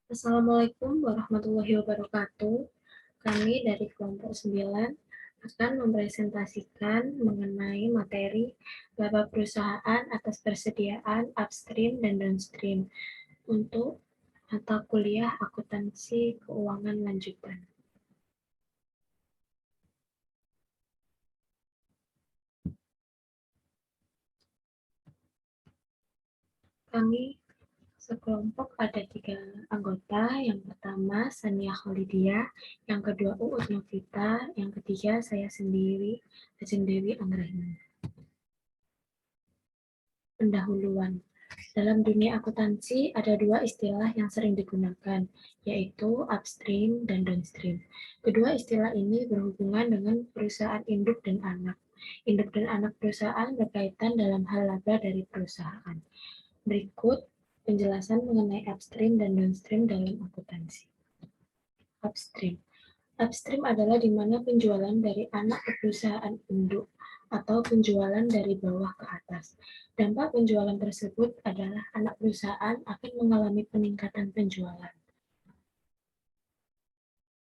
Assalamualaikum warahmatullahi wabarakatuh. Kami dari kelompok 9 akan mempresentasikan mengenai materi laba perusahaan atas persediaan upstream dan downstream untuk mata kuliah akuntansi keuangan lanjutan. Kami sekelompok ada 3 anggota. Yang pertama Sania Kholidia, yang kedua Uut Novita, yang ketiga saya sendiri, Ajeng Dewi Anggraini. Pendahuluan. Dalam dunia akuntansi ada 2 istilah yang sering digunakan, yaitu upstream dan downstream. Kedua istilah ini berhubungan dengan perusahaan induk dan anak. Induk dan anak perusahaan berkaitan dalam hal laba dari perusahaan. Berikut penjelasan mengenai upstream dan downstream dalam akuntansi. Upstream. Upstream adalah di mana penjualan dari anak ke perusahaan induk atau penjualan dari bawah ke atas. Dampak penjualan tersebut adalah anak perusahaan akan mengalami peningkatan penjualan,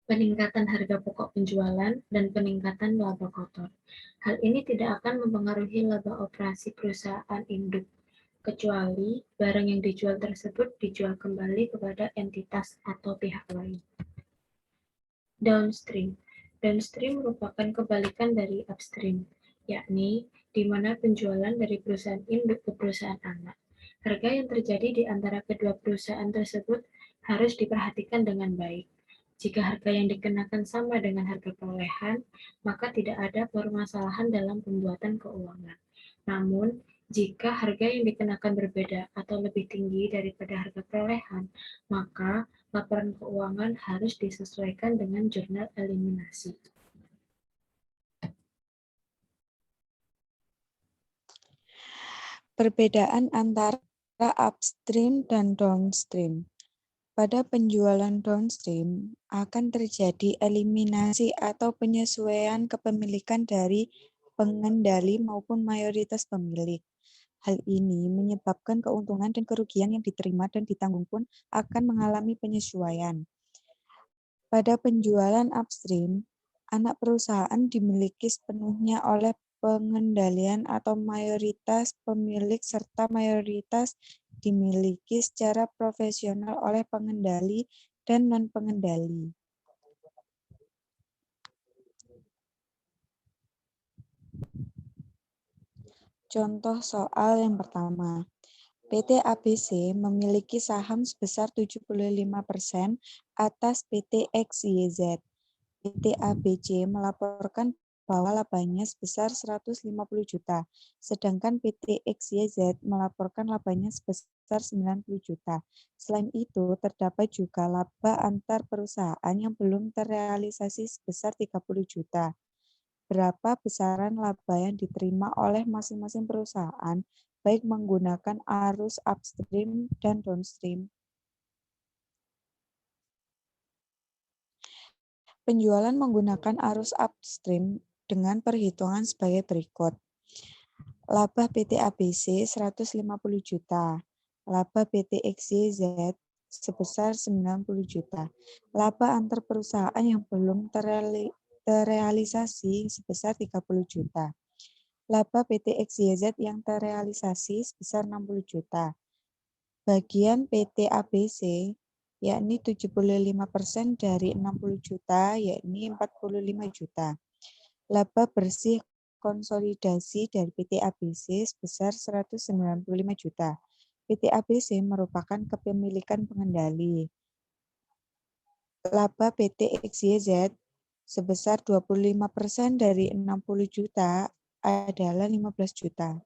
peningkatan harga pokok penjualan, dan peningkatan laba kotor. Hal ini tidak akan mempengaruhi laba operasi perusahaan induk, kecuali barang yang dijual tersebut dijual kembali kepada entitas atau pihak lain. Downstream. Downstream merupakan kebalikan dari upstream, yakni di mana penjualan dari perusahaan induk ke perusahaan anak. Harga yang terjadi di antara kedua perusahaan tersebut harus diperhatikan dengan baik. Jika harga yang dikenakan sama dengan harga perolehan, maka tidak ada permasalahan dalam pembuatan keuangan. Namun, jika harga yang dikenakan berbeda atau lebih tinggi daripada harga perolehan, maka laporan keuangan harus disesuaikan dengan jurnal eliminasi. Perbedaan antara upstream dan downstream. Pada penjualan downstream akan terjadi eliminasi atau penyesuaian kepemilikan dari pengendali maupun mayoritas pemilik. Hal ini menyebabkan keuntungan dan kerugian yang diterima dan ditanggung pun akan mengalami penyesuaian. Pada penjualan upstream, anak perusahaan dimiliki sepenuhnya oleh pengendalian atau mayoritas pemilik serta mayoritas dimiliki secara profesional oleh pengendali dan non-pengendali. Contoh soal yang pertama. PT ABC memiliki saham sebesar 75% atas PT XYZ. PT ABC melaporkan bahwa labanya sebesar 150 juta, sedangkan PT XYZ melaporkan labanya sebesar 90 juta. Selain itu, terdapat juga laba antar perusahaan yang belum terrealisasi sebesar 30 juta. Berapa besaran laba yang diterima oleh masing-masing perusahaan, baik menggunakan arus upstream dan downstream? Penjualan menggunakan arus upstream dengan perhitungan sebagai berikut. Laba PT ABC 150 juta, laba PT XYZ sebesar 90 juta, laba antar perusahaan yang belum terrealisasi sebesar 30 juta, laba PT XYZ yang terrealisasi sebesar 60 juta. Bagian PT ABC yakni 75% dari 60 juta, yakni 45 juta. Laba bersih konsolidasi dari PT ABC sebesar 195 juta. PT ABC merupakan kepemilikan pengendali. Laba PT XYZ sebesar 25% dari 60 juta adalah 15 juta.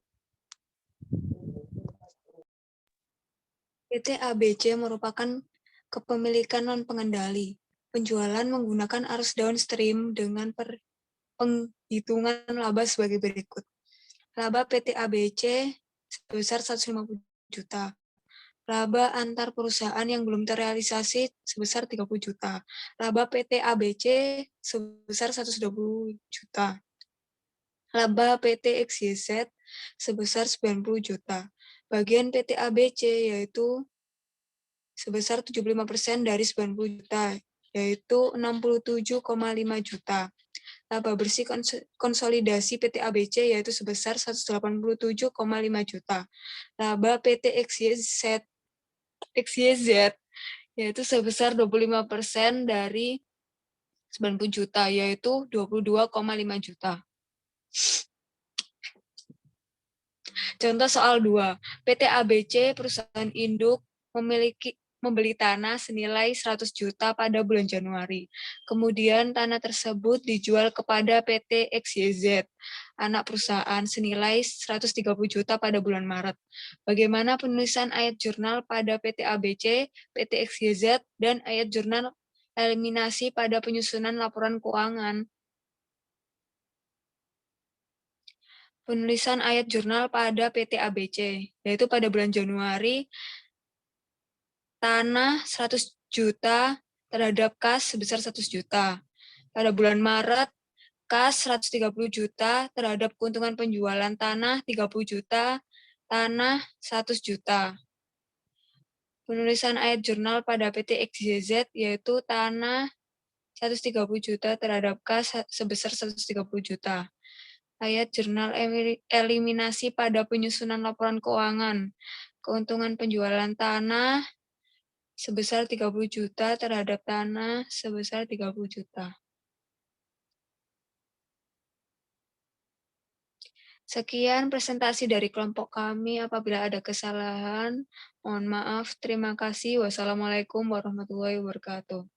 PT ABC merupakan kepemilikan non-pengendali. Penjualan menggunakan arus downstream dengan penghitungan laba sebagai berikut. Laba PT ABC sebesar 150 juta. Laba antar perusahaan yang belum terrealisasi sebesar 30 juta. Laba PT ABC sebesar 120 juta. Laba PT XYZ sebesar 90 juta. Bagian PT ABC yaitu sebesar 75% dari 90 juta, yaitu 67,5 juta. Laba bersih konsolidasi PT ABC yaitu sebesar 187,5 juta. Laba PT XYZ yaitu sebesar 25% dari 90 juta, yaitu 22,5 juta. Contoh soal 2. PT ABC, perusahaan induk, membeli tanah senilai 100 juta pada bulan Januari. Kemudian tanah tersebut dijual kepada PT XYZ, anak perusahaan, senilai 130 juta pada bulan Maret. Bagaimana penulisan ayat jurnal pada PT ABC, PT XYZ, dan ayat jurnal eliminasi pada penyusunan laporan keuangan? Penulisan ayat jurnal pada PT ABC, yaitu pada bulan Januari, tanah 100 juta terhadap kas sebesar 100 juta. Pada bulan Maret, kas 130 juta terhadap keuntungan penjualan tanah 30 juta, tanah 100 juta. Penulisan ayat jurnal pada PT XYZ yaitu tanah 130 juta terhadap kas sebesar 130 juta. Ayat jurnal eliminasi pada penyusunan laporan keuangan. Keuntungan penjualan tanah sebesar 30 juta terhadap tanah sebesar 30 juta. Sekian presentasi dari kelompok kami. Apabila ada kesalahan, mohon maaf. Terima kasih. Wassalamualaikum warahmatullahi wabarakatuh.